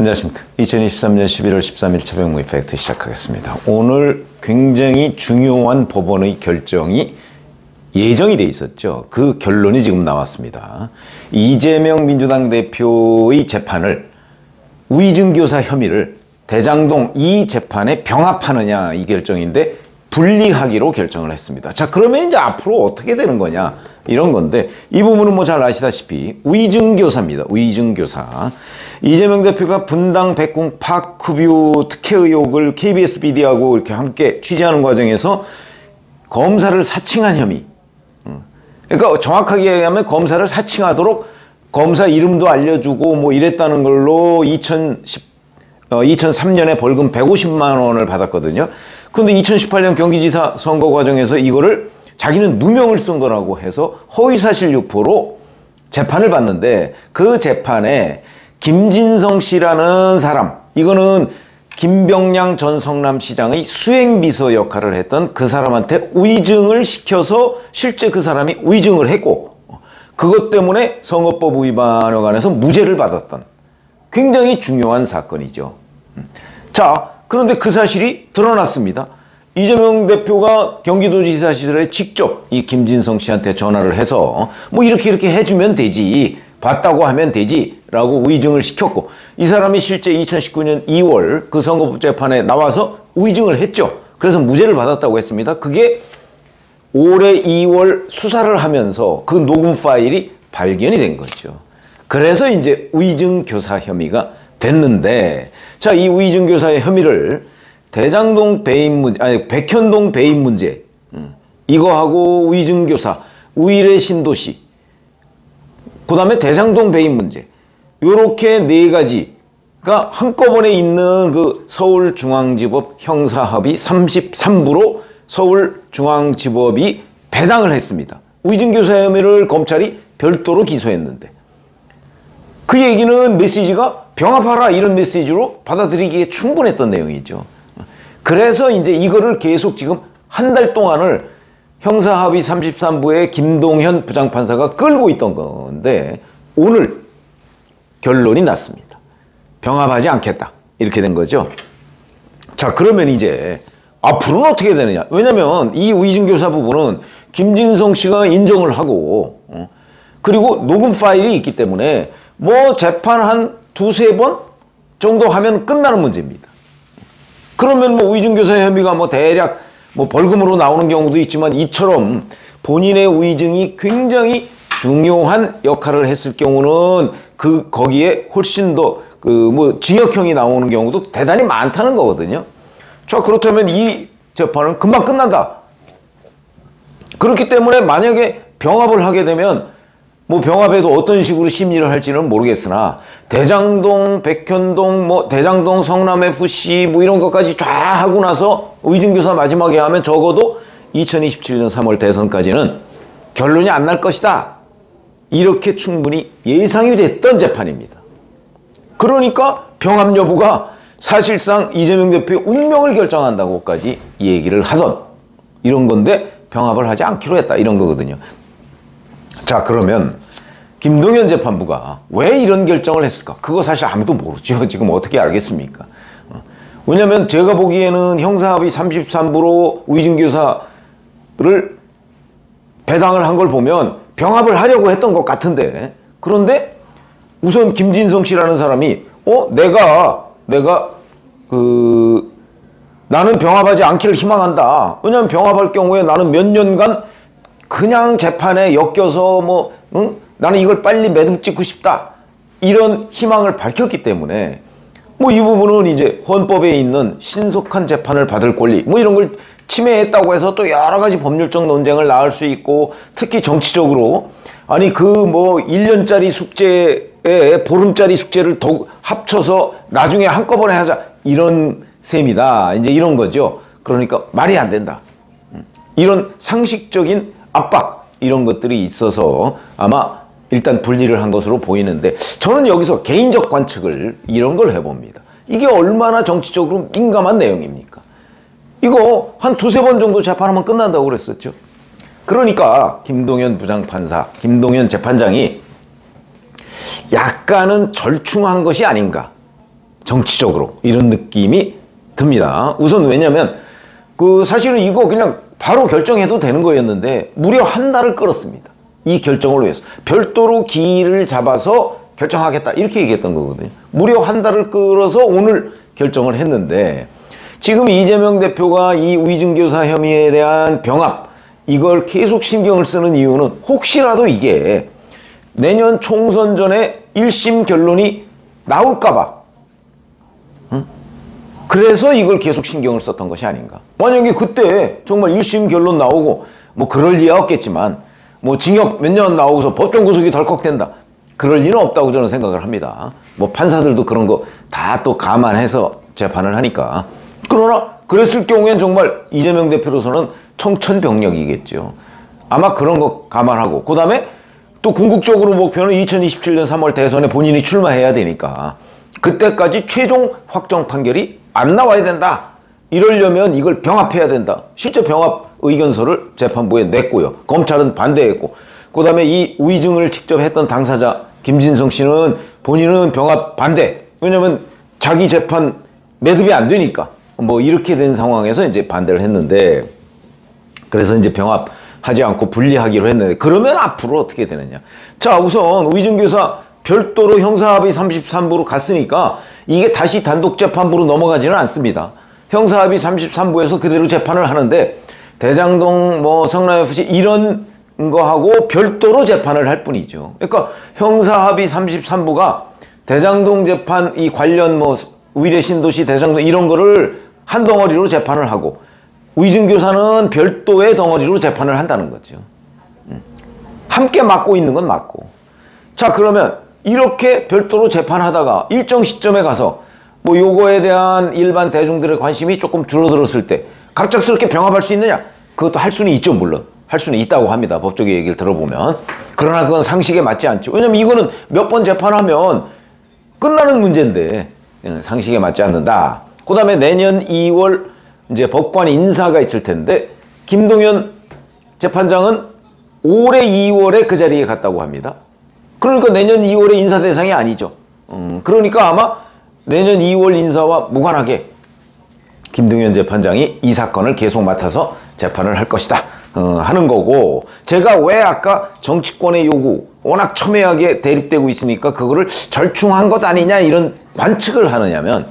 안녕하십니까. 2023년 11월 13일 최병무 이펙트 시작하겠습니다. 오늘 굉장히 중요한 법원의 결정이 예정이 돼 있었죠. 그 결론이 지금 나왔습니다. 이재명 민주당 대표의 재판을 위증교사 혐의를 대장동 이 재판에 병합하느냐 이 결정인데 분리하기로 결정을 했습니다. 자, 그러면 이제 앞으로 어떻게 되는 거냐 이런 건데, 이 부분은 뭐 잘 아시다시피 위증교사입니다. 위증교사. 이재명 대표가 분당 백궁 파크뷰 특혜 의혹을 KBS BD하고 이렇게 함께 취재하는 과정에서 검사를 사칭한 혐의. 그러니까 정확하게 얘기하면 검사를 사칭하도록 검사 이름도 알려주고 뭐 이랬다는 걸로 2003년에 벌금 150만 원을 받았거든요. 근데 2018년 경기지사 선거 과정에서 이거를 자기는 누명을 쓴 거라고 해서 허위사실 유포로 재판을 받는데, 그 재판에 김진성 씨라는 사람, 이거는 김병량 전 성남시장의 수행비서 역할을 했던 그 사람한테 위증을 시켜서 실제 그 사람이 위증을 했고, 그것 때문에 선거법 위반에 관해서 무죄를 받았던 굉장히 중요한 사건이죠. 자, 그런데 그 사실이 드러났습니다. 이재명 대표가 경기도지사 시절에 직접 이 김진성 씨한테 전화를 해서 뭐 이렇게 해주면 되지, 봤다고 하면 되지 라고 위증을 시켰고, 이 사람이 실제 2019년 2월 그 선거법 재판에 나와서 위증을 했죠. 그래서 무죄를 받았다고 했습니다. 그게 올해 2월 수사를 하면서 그 녹음 파일이 발견이 된 거죠. 그래서 이제 위증교사 혐의가 됐는데, 자, 이 위증교사의 혐의를 대장동 배임 문제, 아니 백현동 배임 문제, 이거하고 위증교사, 우일의 신도시, 그 다음에 대장동 배임 문제, 요렇게 네 가지가 한꺼번에 있는 그 서울중앙지법 형사합의 33부로 서울중앙지법이 배당을 했습니다. 위증교사 혐의를 검찰이 별도로 기소했는데, 그 얘기는 메시지가 병합하라 이런 메시지로 받아들이기에 충분했던 내용이죠. 그래서 이제 이거를 계속 지금 한 달 동안을 형사합의 33부의 김동현 부장판사가 끌고 있던 건데, 오늘 결론이 났습니다. 병합하지 않겠다 이렇게 된 거죠. 자, 그러면 이제 앞으로는 어떻게 되느냐. 왜냐면 이 위증교사 부분은 김진성 씨가 인정을 하고, 그리고 녹음 파일이 있기 때문에 뭐 재판 한 두세 번 정도 하면 끝나는 문제입니다. 그러면 뭐 위증교사 혐의가 뭐 대략 뭐 벌금으로 나오는 경우도 있지만, 이처럼 본인의 위증이 굉장히 중요한 역할을 했을 경우는 거기에 훨씬 더 뭐 징역형이 나오는 경우도 대단히 많다는 거거든요. 자, 그렇다면 이 재판은 금방 끝난다. 그렇기 때문에 만약에 병합을 하게 되면 뭐 병합에도 어떤 식으로 심리를 할지는 모르겠으나, 대장동, 백현동, 뭐 대장동 성남FC 뭐 이런 것까지 쫙 하고 나서 위증교사 마지막에 하면 적어도 2027년 3월 대선까지는 결론이 안 날 것이다. 이렇게 충분히 예상이 됐던 재판입니다. 그러니까 병합 여부가 사실상 이재명 대표의 운명을 결정한다고까지 얘기를 하던 이런 건데, 병합을 하지 않기로 했다 이런 거거든요. 자, 그러면 김동현 재판부가 왜 이런 결정을 했을까? 그거 사실 아무도 모르죠. 지금 어떻게 알겠습니까? 왜냐면 제가 보기에는 형사합의 33부로 위증교사를 배당을 한 걸 보면 병합을 하려고 했던 것 같은데, 그런데 우선 김진성 씨라는 사람이 나는 병합하지 않기를 희망한다. 왜냐면 병합할 경우에 나는 몇 년간 그냥 재판에 엮여서 나는 이걸 빨리 매듭 짓고 싶다. 이런 희망을 밝혔기 때문에 뭐 이 부분은 이제 헌법에 있는 신속한 재판을 받을 권리 뭐 이런 걸 침해했다고 해서 또 여러 가지 법률적 논쟁을 낳을 수 있고, 특히 정치적으로 아니 그 뭐 1년짜리 숙제에 보름짜리 숙제를 더 합쳐서 나중에 한꺼번에 하자 이런 셈이다. 이제 이런 거죠. 그러니까 말이 안 된다. 이런 상식적인 압박 이런 것들이 있어서 아마 일단 분리를 한 것으로 보이는데, 저는 여기서 개인적 관측을 이런 걸 해봅니다. 이게 얼마나 정치적으로 민감한 내용입니까? 이거 한 두세 번 정도 재판하면 끝난다고 그랬었죠. 그러니까 김동현 부장판사, 김동현 재판장이 약간은 절충한 것이 아닌가. 정치적으로 이런 느낌이 듭니다. 우선 왜냐면 사실은 이거 그냥 바로 결정해도 되는 거였는데 무려 한 달을 끌었습니다. 이 결정을 위해서 별도로 기일을 잡아서 결정하겠다 이렇게 얘기했던 거거든요. 무려 한 달을 끌어서 오늘 결정을 했는데 지금 이재명 대표가 이 우의정교사 혐의에 대한 병합 이걸 계속 신경을 쓰는 이유는 혹시라도 이게 내년 총선 전에 1심 결론이 나올까봐 그래서 이걸 계속 신경을 썼던 것이 아닌가. 만약에 그때 정말 1심 결론 나오고 뭐 그럴 리야 없겠지만 뭐 징역 몇 년 나오고서 법정 구속이 덜컥된다. 그럴 리는 없다고 저는 생각을 합니다. 뭐 판사들도 그런 거 다 또 감안해서 재판을 하니까. 그러나 그랬을 경우엔 정말 이재명 대표로서는 청천벽력이겠죠. 아마 그런 거 감안하고 그 다음에 또 궁극적으로 목표는 2027년 3월 대선에 본인이 출마해야 되니까 그때까지 최종 확정 판결이 안 나와야 된다. 이러려면 이걸 병합해야 된다. 실제 병합 의견서를 재판부에 냈고요. 검찰은 반대했고 그 다음에 이 우의증을 직접 했던 당사자 김진성 씨는 본인은 병합 반대. 왜냐면 자기 재판 매듭이 안 되니까 뭐 이렇게 된 상황에서 이제 반대를 했는데 그래서 이제 병합하지 않고 분리하기로 했는데 그러면 앞으로 어떻게 되느냐. 자 우선 우의증교사 별도로 형사합의 33부로 갔으니까 이게 다시 단독재판부로 넘어가지는 않습니다. 형사합의 33부에서 그대로 재판을 하는데 대장동 뭐 성남FC 이런 거하고 별도로 재판을 할 뿐이죠. 그러니까 형사합의 33부가 대장동 재판 이 관련 뭐 우일의 신도시 대장동 이런 거를 한 덩어리로 재판을 하고 우의증교사는 별도의 덩어리로 재판을 한다는 거죠. 함께 맡고 있는 건 맞고. 자 그러면 이렇게 별도로 재판하다가 일정 시점에 가서 뭐 요거에 대한 일반 대중들의 관심이 조금 줄어들었을 때 갑작스럽게 병합할 수 있느냐? 그것도 할 수는 있죠. 물론 할 수는 있다고 합니다. 법적인 얘기를 들어보면. 그러나 그건 상식에 맞지 않죠. 왜냐면 이거는 몇 번 재판하면 끝나는 문제인데 상식에 맞지 않는다. 그 다음에 내년 2월 이제 법관 인사가 있을 텐데 김동연 재판장은 올해 2월에 그 자리에 갔다고 합니다. 그러니까 내년 2월에 인사 대상이 아니죠. 그러니까 아마 내년 2월 인사와 무관하게 김동연 재판장이 이 사건을 계속 맡아서 재판을 할 것이다 하는 거고 제가 왜 아까 정치권의 요구 워낙 첨예하게 대립되고 있으니까 그거를 절충한 것 아니냐 이런 관측을 하느냐면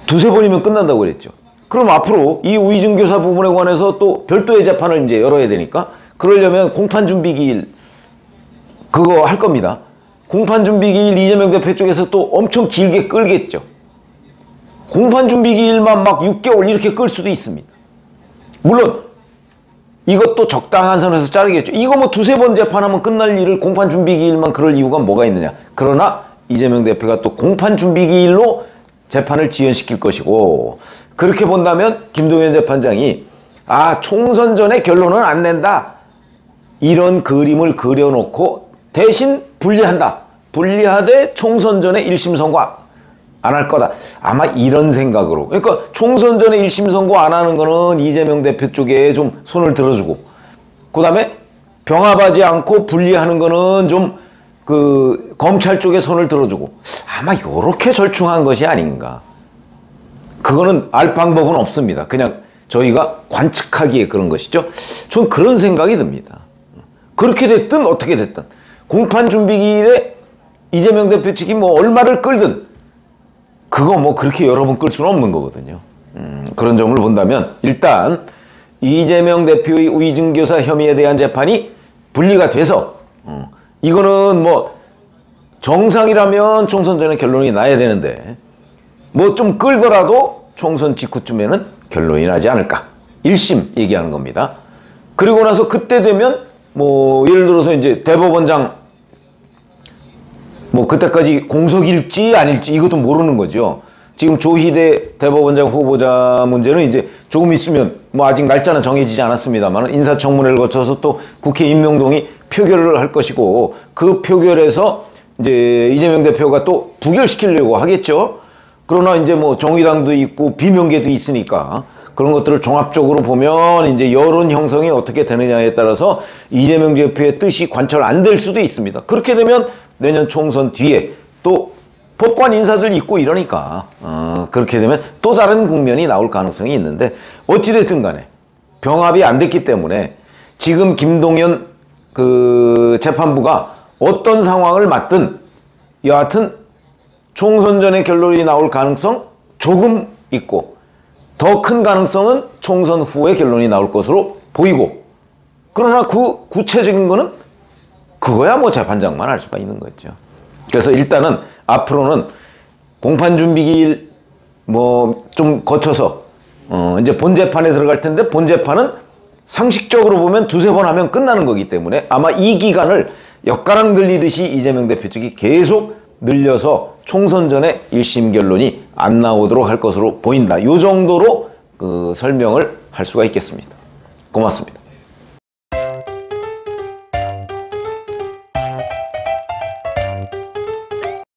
두세 번이면 끝난다고 그랬죠. 그럼 앞으로 이 우의증교사 부분에 관해서 또 별도의 재판을 이제 열어야 되니까 그러려면 공판준비기일 그거 할 겁니다. 공판준비기일 이재명 대표 쪽에서 또 엄청 길게 끌겠죠. 공판준비기일만 막 6개월 이렇게 끌 수도 있습니다. 물론 이것도 적당한 선에서 자르겠죠. 이거 뭐 두세 번 재판하면 끝날 일을 공판준비기일만 그럴 이유가 뭐가 있느냐. 그러나 이재명 대표가 또 공판준비기일로 재판을 지연시킬 것이고 그렇게 본다면 김동연 재판장이 총선 전에 결론은 안 낸다. 이런 그림을 그려놓고 대신 분리한다. 분리하되 총선 전에 1심 선고 안 할 거다. 아마 이런 생각으로. 그러니까 총선 전에 1심 선고 안 하는 거는 이재명 대표 쪽에 좀 손을 들어주고 그 다음에 병합하지 않고 분리하는 거는 좀 검찰 쪽에 손을 들어주고 아마 요렇게 절충한 것이 아닌가. 그거는 알 방법은 없습니다. 그냥 저희가 관측하기에 그런 것이죠. 전 그런 생각이 듭니다. 그렇게 됐든 어떻게 됐든 공판준비기일에 이재명 대표 측이 뭐 얼마를 끌든 그거 뭐 그렇게 여러 번 끌 수는 없는 거거든요. 그런 점을 본다면 일단 이재명 대표의 우의증교사 혐의에 대한 재판이 분리가 돼서 이거는 뭐 정상이라면 총선 전에 결론이 나야 되는데 뭐 좀 끌더라도 총선 직후쯤에는 결론이 나지 않을까. 1심 얘기하는 겁니다. 그리고 나서 그때 되면 뭐 예를 들어서 이제 대법원장 뭐 그때까지 공석일지 아닐지 이것도 모르는 거죠. 지금 조희대 대법원장 후보자 문제는 이제 조금 있으면 뭐 아직 날짜는 정해지지 않았습니다만 인사청문회를 거쳐서 또 국회 임명동이 표결을 할 것이고 그 표결에서 이제 이재명 대표가 또 부결시키려고 하겠죠. 그러나 이제 뭐 정의당도 있고 비명계도 있으니까 그런 것들을 종합적으로 보면 이제 여론 형성이 어떻게 되느냐에 따라서 이재명 대표의 뜻이 관철 안 될 수도 있습니다. 그렇게 되면 내년 총선 뒤에 또 법관 인사들 있고 이러니까 그렇게 되면 또 다른 국면이 나올 가능성이 있는데 어찌됐든 간에 병합이 안 됐기 때문에 지금 김동연 그 재판부가 어떤 상황을 맞든 여하튼 총선 전에 결론이 나올 가능성 조금 있고 더 큰 가능성은 총선 후에 결론이 나올 것으로 보이고 그러나 그 구체적인 거는 그거야 뭐 재판장만 알 수가 있는 거죠. 그래서 일단은 앞으로는 공판 준비기일 뭐 좀 거쳐서 이제 본재판에 들어갈 텐데 본재판은 상식적으로 보면 두세 번 하면 끝나는 거기 때문에 아마 이 기간을 엿가락 늘리듯이 이재명 대표 측이 계속 늘려서 총선 전에 1심 결론이 안 나오도록 할 것으로 보인다. 이 정도로 그 설명을 할 수가 있겠습니다. 고맙습니다.